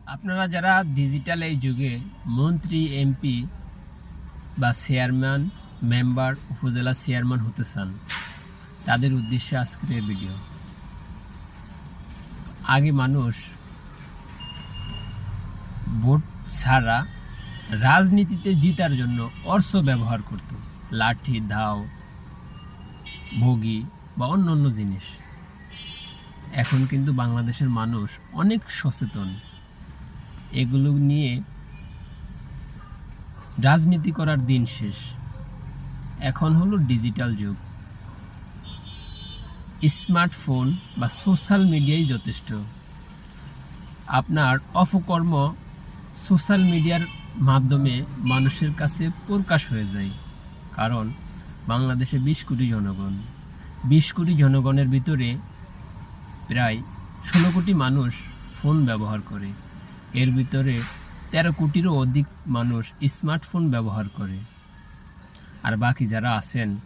আপনারা যারা ডিজিটাল এই যুগে মন্ত্রী, এমপি বা চেয়ারম্যান, মেম্বার, উপজেলা চেয়ারম্যান হতে চান, তাদের উদ্দেশ্যে আজকের এই ভিডিও। আগে মানুষ ভোট ছাড়া রাজনীতিতে জিতার জন্য অর্থ ব্যবহার করত, লাঠি, দাও, ভোগী বা অন্য অন্য জিনিস। এখন কিন্তু বাংলাদেশের মানুষ অনেক সচেতন। এগুলো নিয়ে রাজনীতি করার দিন শেষ। এখন হলো ডিজিটাল যুগ। স্মার্টফোন বা সোশ্যাল মিডিয়াই যথেষ্ট। আপনার অপকর্ম সোশ্যাল মিডিয়ার মাধ্যমে মানুষের কাছে প্রকাশ হয়ে যায়। কারণ বাংলাদেশে 20 কোটি জনগণ। 20 কোটি জনগণের ভিতরে প্রায় 16 কোটি মানুষ ফোন ব্যবহার করে। এর ভিতরে 13 কোটিরও অধিক মানুষ স্মার্টফোন ব্যবহার করে। আর বাকি যারা আছেন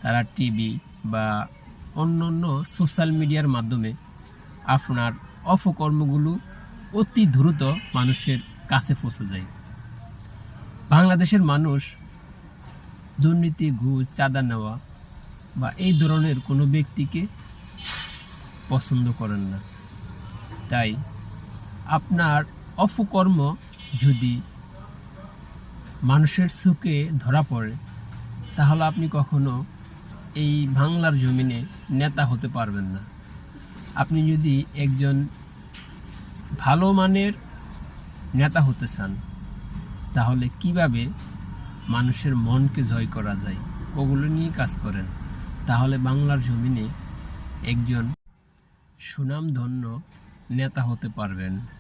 তারা টিভি বা অন্য সোশ্যাল মিডিয়ার মাধ্যমে আপনার অপকর্মগুলো অতি দ্রুত মানুষের কাছে পৌঁছে যায়। বাংলাদেশের মানুষ দুর্নীতি, ঘুষ, চাঁদা নেওয়া বা এই ধরনের কোনো ব্যক্তিকে পছন্দ করেন না। তাই আপনার অপকর্ম যদি মানুষের চোখে ধরা পড়ে, তাহলে আপনি কখনো এই বাংলার জমিনে নেতা হতে পারবেন না। আপনি যদি একজন ভালো মানের নেতা হতে চান, তাহলে কিভাবে মানুষের মনকে জয় করা যায় ওগুলো নিয়ে কাজ করেন। তাহলে বাংলার জমিনে একজন সুনামধন্য নেতা হতে পারবেন।